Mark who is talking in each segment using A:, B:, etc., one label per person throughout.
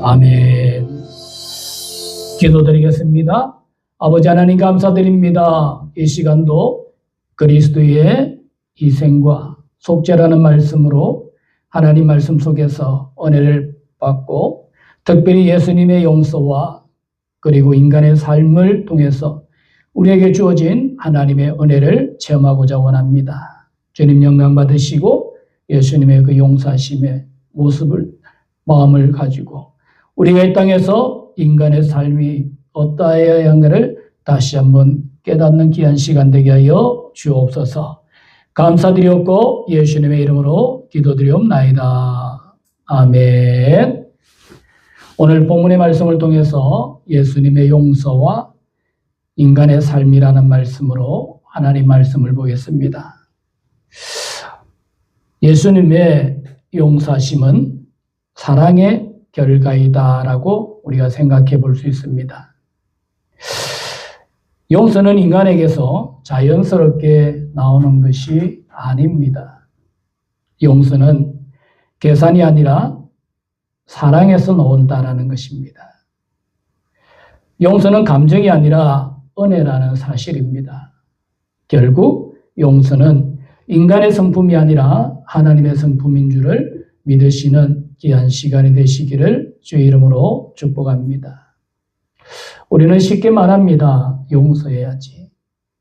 A: 아멘. 기도드리겠습니다. 아버지 하나님 감사드립니다. 이 시간도 그리스도의 희생과 속죄라는 말씀으로 하나님 말씀 속에서 은혜를 받고 특별히 예수님의 용서와 그리고 인간의 삶을 통해서 우리에게 주어진 하나님의 은혜를 체험하고자 원합니다. 주님 영광 받으시고 예수님의 그 용서하심의 모습을 마음을 가지고 우리가 이 땅에서 인간의 삶이 어떠해야 하는가를 다시 한번 깨닫는 귀한 시간 되게 하여 주옵소서. 감사드렸고 예수님의 이름으로 기도드리옵나이다. 아멘. 오늘 본문의 말씀을 통해서 예수님의 용서와 인간의 삶이라는 말씀으로 하나님 말씀을 보겠습니다. 예수님의 용서하심은 사랑의 결과이다라고 우리가 생각해 볼 수 있습니다. 용서는 인간에게서 자연스럽게 나오는 것이 아닙니다. 용서는 계산이 아니라 사랑에서 나온다라는 것입니다. 용서는 감정이 아니라 은혜라는 사실입니다. 결국 용서는 인간의 성품이 아니라 하나님의 성품인 줄을 믿으시는 귀한 시간이 되시기를 주의 이름으로 축복합니다. 우리는 쉽게 말합니다. 용서해야지.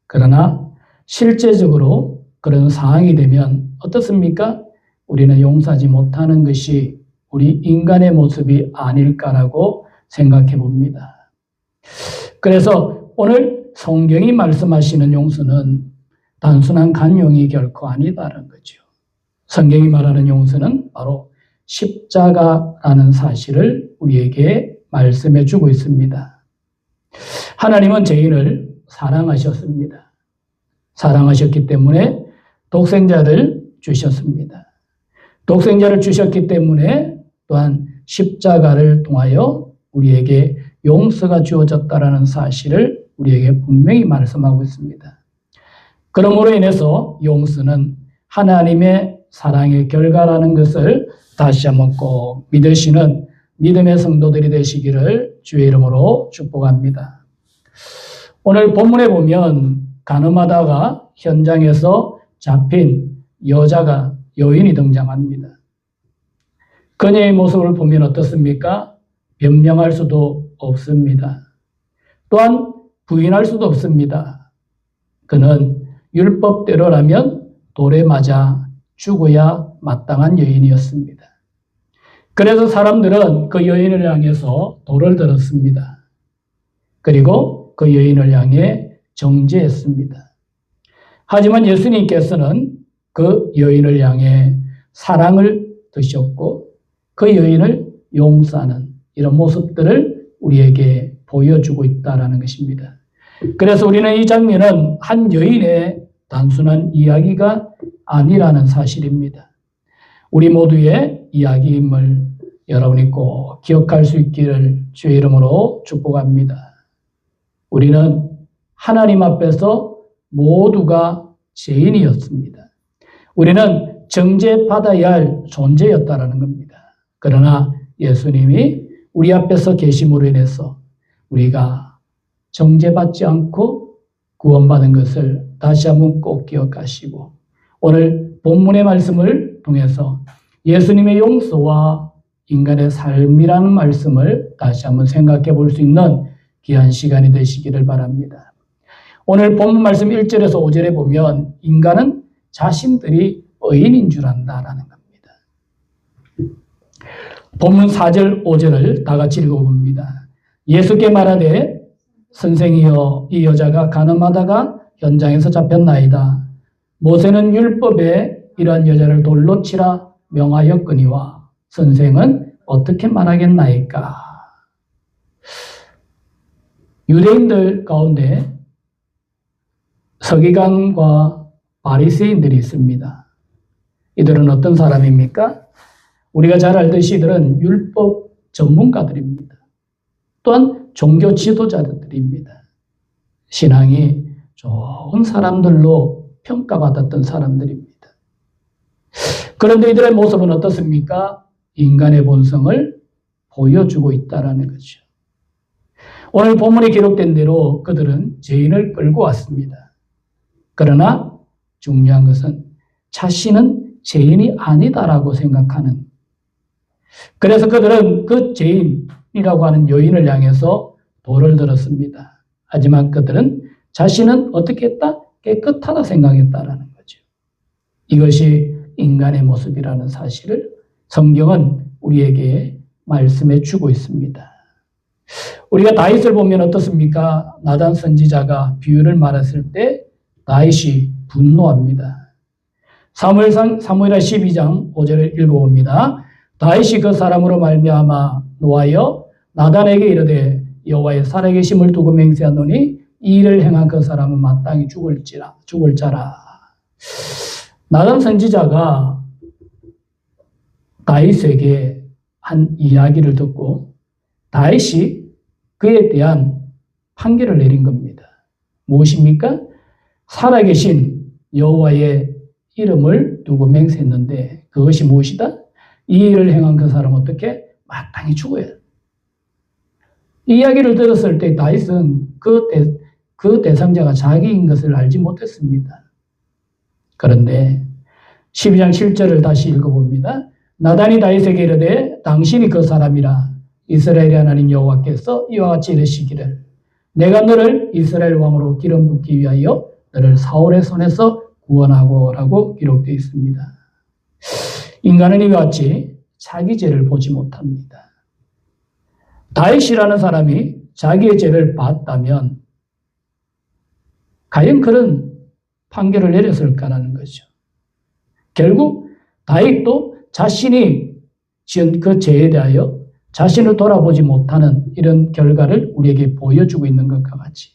A: 그러나 실제적으로 그런 상황이 되면 어떻습니까? 우리는 용서하지 못하는 것이 우리 인간의 모습이 아닐까라고 생각해 봅니다. 그래서 오늘 성경이 말씀하시는 용서는 단순한 간용이 결코 아니다라는 거죠. 성경이 말하는 용서는 바로 십자가라는 사실을 우리에게 말씀해 주고 있습니다. 하나님은 죄인을 사랑하셨습니다. 사랑하셨기 때문에 독생자를 주셨습니다. 독생자를 주셨기 때문에 또한 십자가를 통하여 우리에게 용서가 주어졌다라는 사실을 우리에게 분명히 말씀하고 있습니다. 그러므로 인해서 용서는 하나님의 사랑의 결과라는 것을 다시 한번 꼭 믿으시는 믿음의 성도들이 되시기를 주의 이름으로 축복합니다. 오늘 본문에 보면 간음하다가 현장에서 잡힌 여인이 등장합니다. 그녀의 모습을 보면 어떻습니까? 변명할 수도 없습니다. 또한 부인할 수도 없습니다. 그는 율법대로라면 돌에 맞아 죽어야 마땅한 여인이었습니다. 그래서 사람들은 그 여인을 향해서 돌을 들었습니다. 그리고 그 여인을 향해 정죄했습니다. 하지만 예수님께서는 그 여인을 향해 사랑을 드셨고 그 여인을 용서하는 이런 모습들을 우리에게 보여주고 있다는 것입니다. 그래서 우리는 이 장면은 한 여인의 단순한 이야기가 아니라는 사실입니다. 우리 모두의 이야기임을 여러분이 꼭 기억할 수 있기를 주의 이름으로 축복합니다. 우리는 하나님 앞에서 모두가 죄인이었습니다. 우리는 정죄받아야 할 존재였다라는 겁니다. 그러나 예수님이 우리 앞에서 계심으로 인해서 우리가 정죄받지 않고 구원받은 것을 다시 한번 꼭 기억하시고 오늘 본문의 말씀을 통해서 예수님의 용서와 인간의 삶이라는 말씀을 다시 한번 생각해 볼 수 있는 귀한 시간이 되시기를 바랍니다. 오늘 본문 말씀 1절에서 5절에 보면 인간은 자신들이 의인인 줄 안다라는 겁니다. 본문 4절, 5절을 다 같이 읽어봅니다. 예수께 말하되 선생이여 이 여자가 간음하다가 현장에서 잡혔나이다. 모세는 율법에 이러한 여자를 돌로 치라 명하였거니와 선생은 어떻게 말하겠나이까? 유대인들 가운데 서기관과 바리새인들이 있습니다. 이들은 어떤 사람입니까? 우리가 잘 알듯이 이들은 율법 전문가들입니다. 또한 종교 지도자들입니다. 신앙이 좋은 사람들로 평가받았던 사람들입니다. 그런데 이들의 모습은 어떻습니까? 인간의 본성을 보여주고 있다라는 거죠. 오늘 본문에 기록된 대로 그들은 죄인을 끌고 왔습니다. 그러나 중요한 것은 자신은 죄인이 아니다라고 생각하는, 그래서 그들은 그 죄인이라고 하는 여인을 향해서 돌을 들었습니다. 하지만 그들은 자신은 어떻게 했다? 깨끗하다 생각했다라는 거죠. 이것이 인간의 모습이라는 사실을 성경은 우리에게 말씀해 주고 있습니다. 우리가 다윗을 보면 어떻습니까? 나단 선지자가 비유를 말했을 때 다윗이 분노합니다. 사무엘하 12장 5절을 읽어봅니다. 다윗이 그 사람으로 말미암아 노하여 나단에게 이르되 여호와의 살아계심을 두고 맹세하노니 이 일을 행한 그 사람은 마땅히 죽을 자라. 나단 선지자가 다윗에게 한 이야기를 듣고 다윗이 그에 대한 판결을 내린 겁니다. 무엇입니까? 살아계신 여호와의 이름을 두고 맹세했는데 그것이 무엇이다? 이 일을 행한 그 사람은 어떻게? 마땅히 죽어야 해. 이 이야기를 들었을 때 다윗은 그 대상자가 자기인 것을 알지 못했습니다. 그런데 12장 7절을 다시 읽어봅니다. 나단이 다윗에게 이르되 당신이 그 사람이라. 이스라엘의 하나님 여호와께서 이와 같이 이르시기를 내가 너를 이스라엘 왕으로 기름 붓기 위하여 너를 사울의 손에서 구원하고라고 기록되어 있습니다. 인간은 이와 같이 자기 죄를 보지 못합니다. 다윗이라는 사람이 자기의 죄를 봤다면 과연 그런 판결을 내렸을까라는 거죠. 결국 다윗도 자신이 지은 그 죄에 대하여 자신을 돌아보지 못하는 이런 결과를 우리에게 보여주고 있는 것과 같이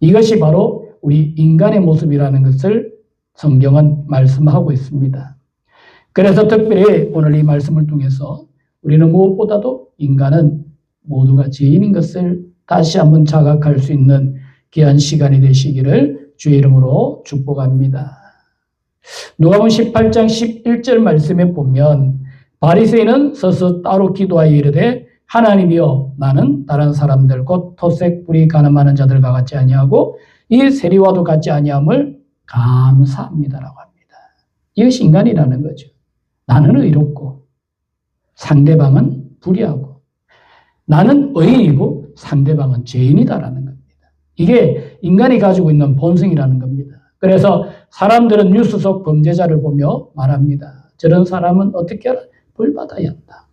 A: 이것이 바로 우리 인간의 모습이라는 것을 성경은 말씀하고 있습니다. 그래서 특별히 오늘 이 말씀을 통해서 우리는 무엇보다도 인간은 모두가 죄인인 것을 다시 한번 자각할 수 있는 귀한 시간이 되시기를 주의 이름으로 축복합니다. 누가복음 18장 11절 말씀에 보면 바리새인은 서서 따로 기도하여 이르되 하나님이여 나는 다른 사람들 곧 토색 뿌리 가늠하는 자들과 같지 아니하고 이 세리와도 같지 아니함을 감사합니다라고 합니다. 이것이 인간이라는 거죠. 나는 의롭고 상대방은 불의하고 나는 의인이고 상대방은 죄인이다라는 겁니다. 이게 인간이 가지고 있는 본성이라는 겁니다. 그래서 사람들은 뉴스 속 범죄자를 보며 말합니다. 저런 사람은 어떻게 하라? 벌 받아야 한다.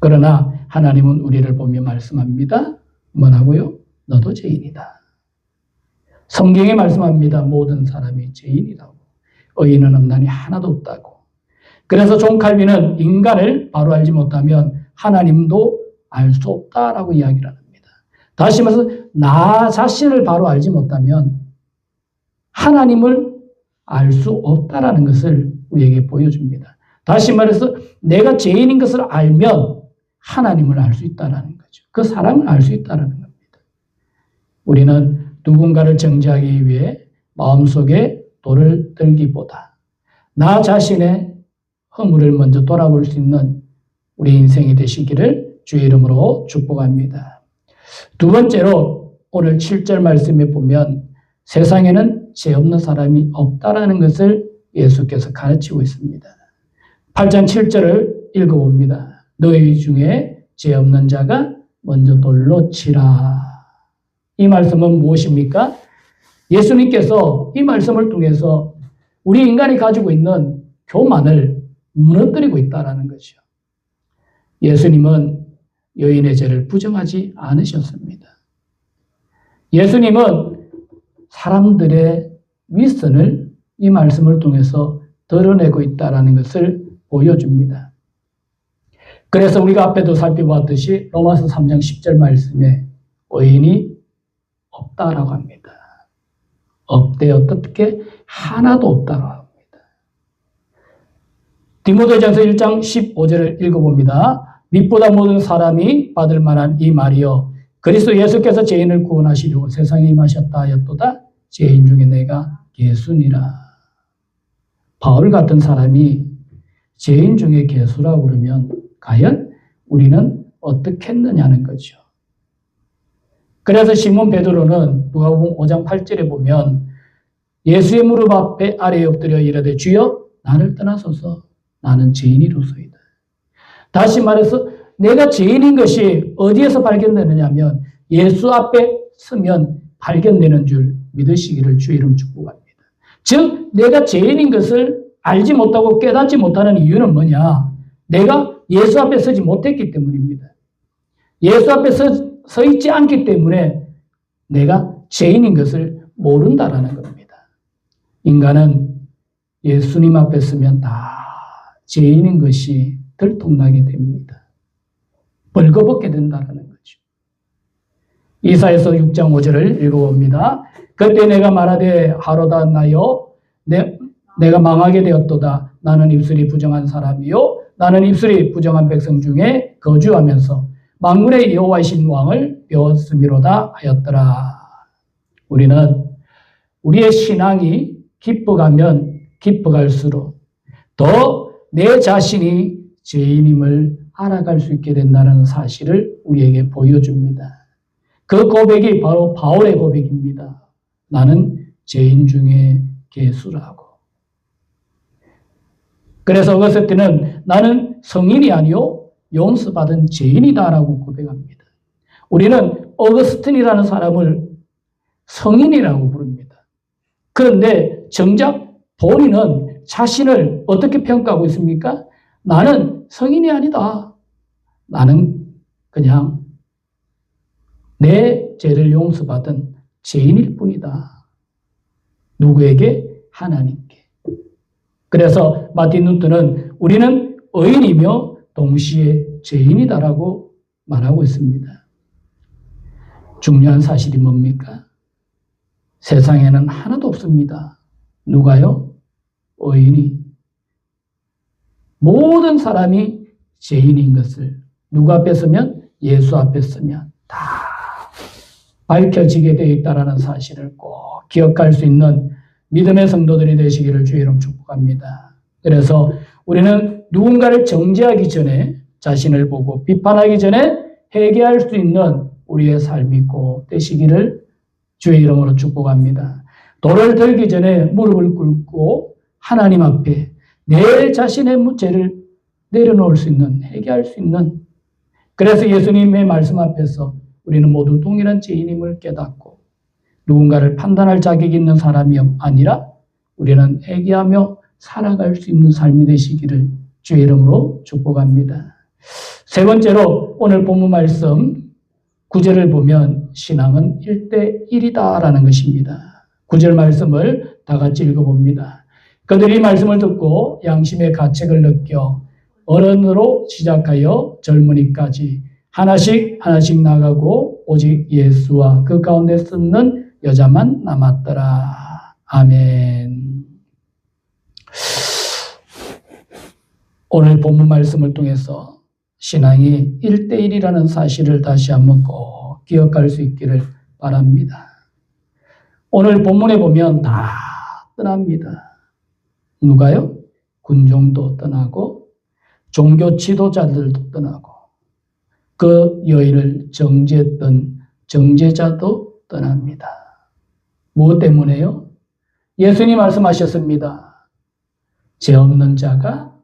A: 그러나 하나님은 우리를 보며 말씀합니다. 뭐라고요? 너도 죄인이다. 성경에 말씀합니다. 모든 사람이 죄인이라고. 의인은 없나니 하나도 없다고. 그래서 존 칼빈은 인간을 바로 알지 못하면 하나님도 알 수 없다라고 이야기를 합니다. 다시 말해서 나 자신을 바로 알지 못하면 하나님을 알 수 없다라는 것을 우리에게 보여줍니다. 다시 말해서 내가 죄인인 것을 알면 하나님을 알 수 있다는 거죠. 그 사람을 알 수 있다는 겁니다. 우리는 누군가를 정죄하기 위해 마음속에 돌을 들기보다 나 자신의 허물을 먼저 돌아볼 수 있는 우리 인생이 되시기를 주의 이름으로 축복합니다. 두 번째로 오늘 7절 말씀에 보면 세상에는 죄 없는 사람이 없다라는 것을 예수께서 가르치고 있습니다. 8장 7절을 읽어봅니다. 너희 중에 죄 없는 자가 먼저 돌로 치라. 이 말씀은 무엇입니까? 예수님께서 이 말씀을 통해서 우리 인간이 가지고 있는 교만을 무너뜨리고 있다는 거죠. 예수님은 여인의 죄를 부정하지 않으셨습니다. 예수님은 사람들의 윗선을 이 말씀을 통해서 드러내고 있다는 것을 보여줍니다. 그래서 우리가 앞에도 살펴봤듯이 로마서 3장 10절 말씀에 의인이 없다라고 합니다. 없대 어떻게? 하나도 없다라고 합니다. 디모데전서 1장 15절을 읽어봅니다. 빛보다 모든 사람이 받을 만한 이 말이여 그리스도 예수께서 죄인을 구원하시려고 세상에 임하셨다 하였도다. 죄인 중에 내가 개수니라. 바울 같은 사람이 죄인 중에 개수라고 그러면 과연 우리는 어떻게 했느냐는 거죠. 그래서 시몬 베드로는 누가복음 5장 8절에 보면 예수의 무릎 앞에 아래에 엎드려 이르되 주여 나를 떠나소서 나는 죄인이로소이다. 다시 말해서 내가 죄인인 것이 어디에서 발견되느냐 하면 예수 앞에 서면 발견되는 줄 믿으시기를 주의 이름 축복합니다. 즉 내가 죄인인 것을 알지 못하고 깨닫지 못하는 이유는 뭐냐? 내가 예수 앞에 서지 못했기 때문입니다. 예수 앞에 서 있지 않기 때문에 내가 죄인인 것을 모른다라는 겁니다. 인간은 예수님 앞에 서면 다 죄인인 것이 들통나게 됩니다. 벌거벗게 된다는 거죠. 이사야서 6장 5절을 읽어봅니다. 그때 내가 말하되 하로다 나여 내가 망하게 되었도다. 나는 입술이 부정한 사람이요 나는 입술이 부정한 백성 중에 거주하면서 만군의 여호와이신 왕을 배웠음이로다 하였더라. 우리는 우리의 신앙이 깊어가면 깊어갈수록 더 내 자신이 죄인임을 알아갈 수 있게 된다는 사실을 우리에게 보여줍니다. 그 고백이 바로 바울의 고백입니다. 나는 죄인 중에 괴수라고. 그래서 어거스틴은 나는 성인이 아니요 용서받은 죄인이다라고 고백합니다. 우리는 어거스틴이라는 사람을 성인이라고 부릅니다. 그런데 정작 본인은 자신을 어떻게 평가하고 있습니까? 나는 성인이 아니다. 나는 그냥 내 죄를 용서받은 죄인일 뿐이다. 누구에게? 하나님께. 그래서 마틴 루터는 우리는 의인이며 동시에 죄인이다라고 말하고 있습니다. 중요한 사실이 뭡니까? 세상에는 하나도 없습니다. 누가요? 의인이. 모든 사람이 죄인인 것을 누구 앞에 서면? 예수 앞에 서면 다 밝혀지게 되어 있다는 사실을 꼭 기억할 수 있는 믿음의 성도들이 되시기를 주의 이름 축복합니다. 그래서 우리는 누군가를 정죄하기 전에 자신을 보고 비판하기 전에 회개할 수 있는 우리의 삶이 꼭 되시기를 주의 이름으로 축복합니다. 돌을 들기 전에 무릎을 꿇고 하나님 앞에 내 자신의 죄를 내려놓을 수 있는, 회개할 수 있는, 그래서 예수님의 말씀 앞에서 우리는 모두 동일한 죄인임을 깨닫고 누군가를 판단할 자격이 있는 사람이 아니라 우리는 회개하며 살아갈 수 있는 삶이 되시기를 주의 이름으로 축복합니다. 세 번째로 오늘 본문 말씀 9절을 보면 신앙은 1:1이다라는 것입니다. 9절 말씀을 다 같이 읽어봅니다. 그들이 말씀을 듣고 양심의 가책을 느껴 어른으로 시작하여 젊은이까지 하나씩 나가고 오직 예수와 그 가운데 숨는 여자만 남았더라. 아멘. 오늘 본문 말씀을 통해서 신앙이 1:1이라는 사실을 다시 한번 꼭 기억할 수 있기를 바랍니다. 오늘 본문에 보면 다 떠납니다. 누가요? 군종도 떠나고 종교 지도자들도 떠나고 그 여인을 정죄했던 정죄자도 떠납니다. 무엇 때문에요? 예수님 말씀하셨습니다. 죄 없는 자가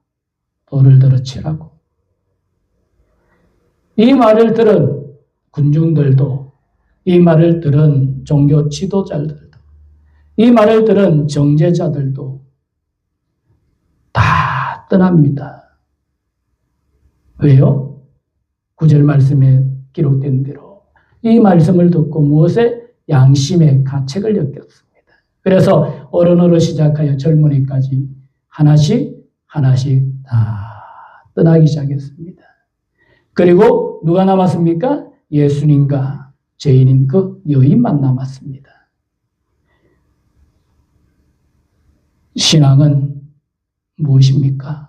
A: 돌을 들어 치라고. 이 말을 들은 군중들도, 이 말을 들은 종교 지도자들도, 이 말을 들은 정죄자들도 다 떠납니다. 왜요? 9절 말씀에 기록된 대로 이 말씀을 듣고 무엇에? 양심의 가책을 느꼈습니다. 그래서 어른으로 시작하여 젊은이까지 하나씩 다 떠나기 시작했습니다. 그리고 누가 남았습니까? 예수님과 죄인인 그 여인만 남았습니다. 신앙은 무엇입니까?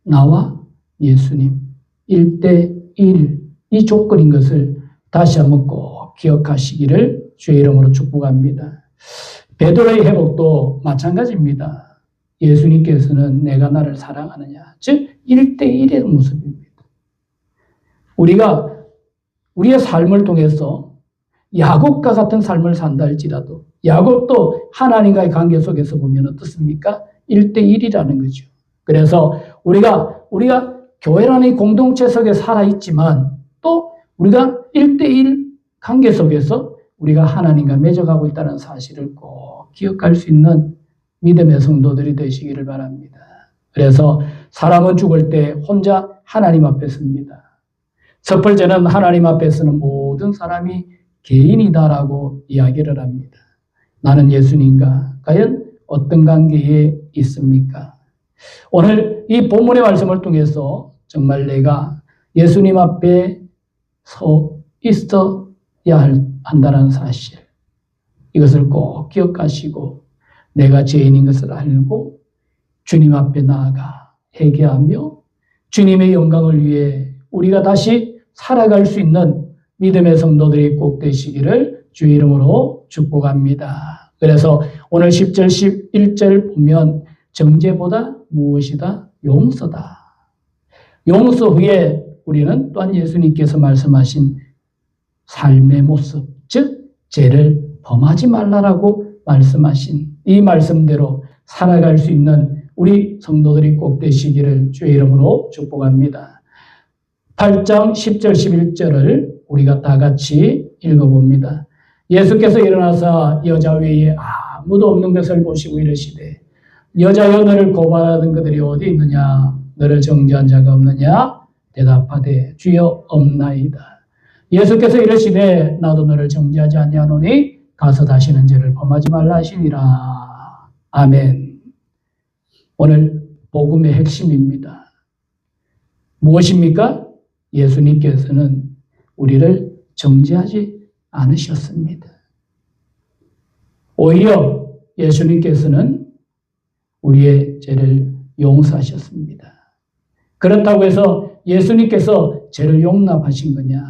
A: 나와 예수님 1:1 이 조건인 것을 다시 한번 꼭 기억하시기를 주의 이름으로 축복합니다. 베드로의 회복도 마찬가지입니다. 예수님께서는 내가 나를 사랑하느냐, 즉 1:1의 모습입니다. 우리가 우리의 삶을 통해서 야곱과 같은 삶을 산다 할지라도 야곱도 하나님과의 관계 속에서 보면 어떻습니까? 1대1이라는 거죠. 그래서 우리가 교회라는 공동체 속에 살아있지만 또 우리가 1대1 관계 속에서 우리가 하나님과 맺어가고 있다는 사실을 꼭 기억할 수 있는 믿음의 성도들이 되시기를 바랍니다. 그래서 사람은 죽을 때 혼자 하나님 앞에 섭니다. 첫 번째는 하나님 앞에 서는 모든 사람이 개인이다라고 이야기를 합니다. 나는 예수님과 과연 어떤 관계에 있습니까? 오늘 이 본문의 말씀을 통해서 정말 내가 예수님 앞에 서 있어야 한다는 사실, 이것을 꼭 기억하시고 내가 죄인인 것을 알고 주님 앞에 나아가 회개하며 주님의 영광을 위해 우리가 다시 살아갈 수 있는 믿음의 성도들이 꼭 되시기를 주의 이름으로 축복합니다. 그래서 오늘 10절, 11절 보면 정죄보다 무엇이다? 용서다. 용서 후에 우리는 또한 예수님께서 말씀하신 삶의 모습, 즉 죄를 범하지 말라라고 말씀하신 이 말씀대로 살아갈 수 있는 우리 성도들이 꼭 되시기를 주의 이름으로 축복합니다. 8장 10절 11절을 우리가 다 같이 읽어봅니다. 예수께서 일어나사 여자 외에 아무도 없는 것을 보시고 이르시되 여자여 너를 고발하던 그들이 어디 있느냐? 너를 정죄한 자가 없느냐? 대답하되 주여 없나이다. 예수께서 이르시되 나도 너를 정죄하지 아니하노니 가서 다시는 죄를 범하지 말라 하시니라. 아멘. 오늘 복음의 핵심입니다. 무엇입니까? 예수님께서는 우리를 정죄하지 않으셨습니다. 오히려 예수님께서는 우리의 죄를 용서하셨습니다. 그렇다고 해서 예수님께서 죄를 용납하신 거냐?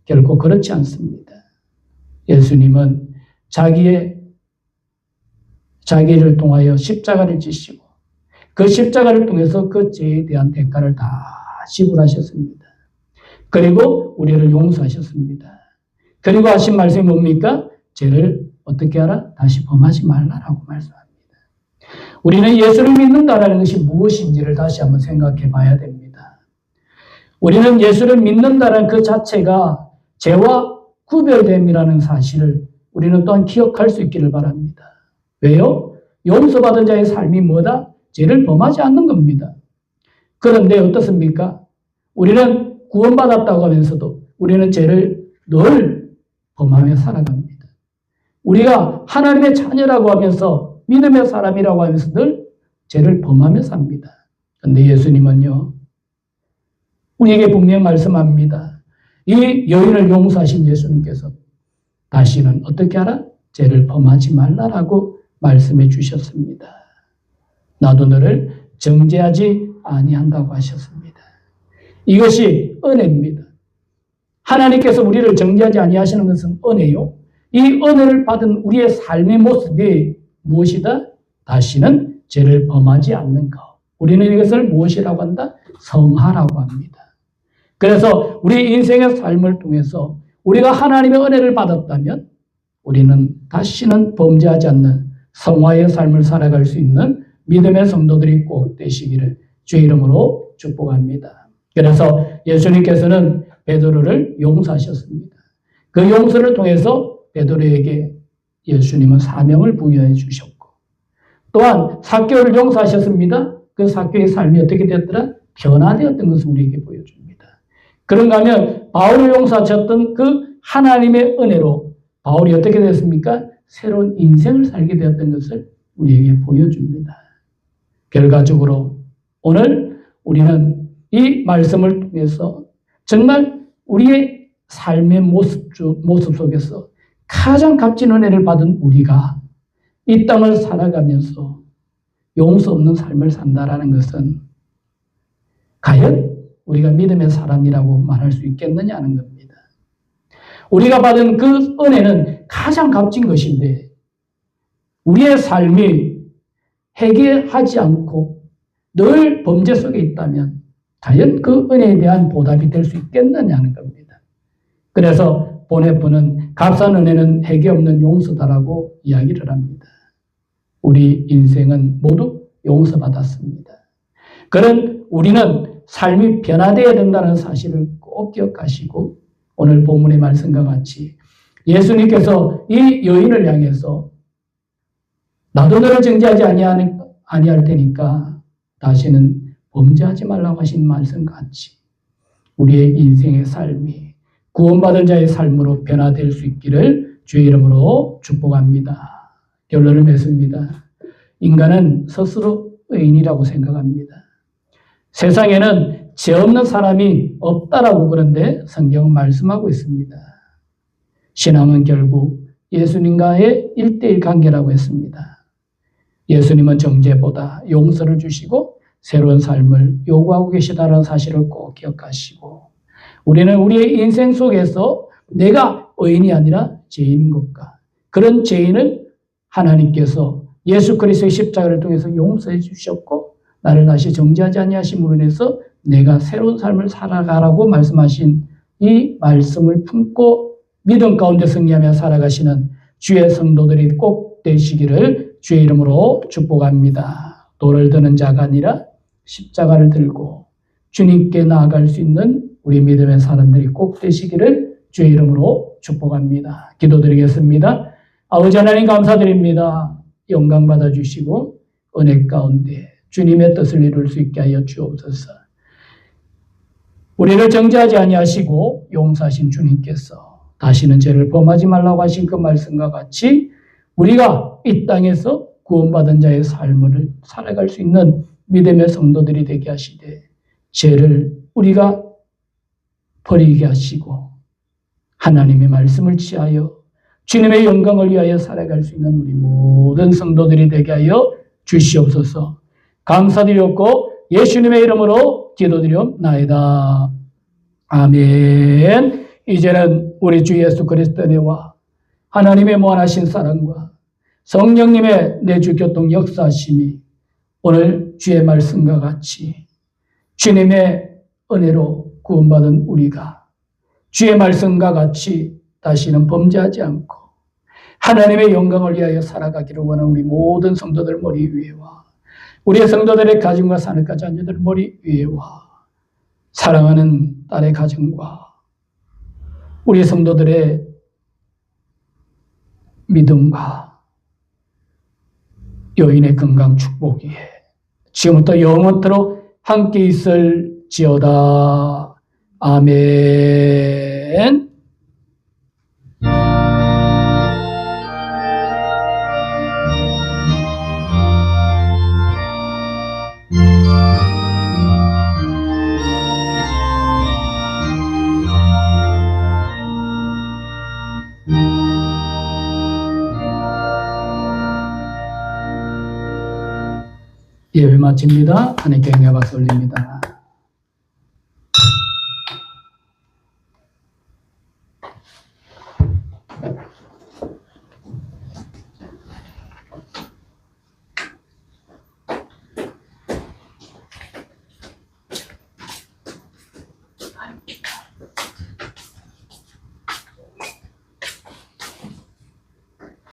A: 결코 그렇지 않습니다. 예수님은 자기를 통하여 십자가를 지시고 그 십자가를 통해서 그 죄에 대한 대가를 다 지불하셨습니다. 그리고 우리를 용서하셨습니다. 그리고 하신 말씀이 뭡니까? 죄를 어떻게 하라? 다시 범하지 말라라고 말씀합니다. 우리는 예수를 믿는다라는 것이 무엇인지를 다시 한번 생각해 봐야 됩니다. 우리는 예수를 믿는다는 그 자체가 죄와 구별됨이라는 사실을 우리는 또한 기억할 수 있기를 바랍니다. 왜요? 용서받은 자의 삶이 뭐다? 죄를 범하지 않는 겁니다. 그런데 어떻습니까? 우리는 구원받았다고 하면서도 우리는 죄를 늘 범하며 살아갑니다. 우리가 하나님의 자녀라고 하면서 믿음의 사람이라고 하면서 늘 죄를 범하며 삽니다. 그런데 예수님은요, 우리에게 분명 말씀합니다. 이 여인을 용서하신 예수님께서 다시는 어떻게 하라? 죄를 범하지 말라라고 말씀해 주셨습니다. 나도 너를 정죄하지 아니한다고 하셨습니다. 이것이 은혜입니다. 하나님께서 우리를 정죄하지 아니하시는 것은 은혜요. 이 은혜를 받은 우리의 삶의 모습이 무엇이다? 다시는 죄를 범하지 않는 것. 우리는 이것을 무엇이라고 한다? 성화라고 합니다. 그래서 우리 인생의 삶을 통해서 우리가 하나님의 은혜를 받았다면 우리는 다시는 범죄하지 않는 성화의 삶을 살아갈 수 있는 믿음의 성도들이 꼭 되시기를 주의 이름으로 축복합니다. 그래서 예수님께서는 베드로를 용서하셨습니다. 그 용서를 통해서 베드로에게 예수님은 사명을 부여해 주셨고 또한 삭개오를 용서하셨습니다. 그 삭개오의 삶이 어떻게 되었더라? 변화되었던 것을 우리에게 보여줍니다. 그런가 하면 바울을 용서하셨던 그 하나님의 은혜로 바울이 어떻게 됐습니까? 새로운 인생을 살게 되었던 것을 우리에게 보여줍니다. 결과적으로 오늘 우리는 이 말씀을 통해서 정말 우리의 삶의 모습 속에서 가장 값진 은혜를 받은 우리가 이 땅을 살아가면서 용서 없는 삶을 산다라는 것은 과연 우리가 믿음의 사람이라고 말할 수 있겠느냐는 겁니다. 우리가 받은 그 은혜는 가장 값진 것인데 우리의 삶이 회개하지 않고 늘 범죄 속에 있다면 과연 그 은혜에 대한 보답이 될 수 있겠느냐는 겁니다. 그래서 보네프는 값싼 은혜는 해계 없는 용서다라고 이야기를 합니다. 우리 인생은 모두 용서받았습니다. 그런 우리는 삶이 변화되어야 된다는 사실을 꼭 기억하시고 오늘 본문의 말씀과 같이 예수님께서 이 여인을 향해서 나도 너를 정죄하지 아니할 테니까 다시는 범죄하지 말라고 하신 말씀 같이 우리의 인생의 삶이 구원받은 자의 삶으로 변화될 수 있기를 주의 이름으로 축복합니다. 결론을 맺습니다. 인간은 스스로 의인이라고 생각합니다. 세상에는 죄 없는 사람이 없다라고 그런데 성경은 말씀하고 있습니다. 신앙은 결국 예수님과의 1:1 관계라고 했습니다. 예수님은 정죄보다 용서를 주시고 새로운 삶을 요구하고 계시다는 사실을 꼭 기억하시고 우리는 우리의 인생 속에서 내가 의인이 아니라 죄인인 것과 그런 죄인을 하나님께서 예수 그리스도의 십자가를 통해서 용서해 주셨고 나를 다시 정죄하지 아니하심으로 인해서 내가 새로운 삶을 살아가라고 말씀하신 이 말씀을 품고 믿음 가운데 승리하며 살아가시는 주의 성도들이 꼭 되시기를 주의 이름으로 축복합니다. 돌을 드는 자가 아니라 십자가를 들고 주님께 나아갈 수 있는 우리 믿음의 사람들이 꼭 되시기를 주의 이름으로 축복합니다. 기도드리겠습니다. 아버지 하나님 감사드립니다. 영광 받아주시고 은혜 가운데 주님의 뜻을 이룰 수 있게 하여 주옵소서. 우리를 정죄하지 아니하시고 용서하신 주님께서 다시는 죄를 범하지 말라고 하신 그 말씀과 같이 우리가 이 땅에서 구원받은 자의 삶을 살아갈 수 있는 믿음의 성도들이 되게 하시되 죄를 우리가 버리게 하시고 하나님의 말씀을 취하여 주님의 영광을 위하여 살아갈 수 있는 우리 모든 성도들이 되게 하여 주시옵소서. 감사드렸고 예수님의 이름으로 기도드리옵나이다. 아멘. 이제는 우리 주 예수 그리스도의 은혜와 하나님의 무한하신 사랑과 성령님의 내주 교통 역사하심이 오늘 주의 말씀과 같이 주님의 은혜로 구원받은 우리가 주의 말씀과 같이 다시는 범죄하지 않고 하나님의 영광을 위하여 살아가기를 원하는 우리 모든 성도들 머리 위에와 우리의 성도들의 가정과 사역과 자녀들 머리 위에와 사랑하는 딸의 가정과 우리 성도들의 믿음과 여인의 건강 축복 위에 지금부터 영원토록 함께 있을지어다. 아멘. 예배 마칩니다. 하나님께 영광 박수 올립니다.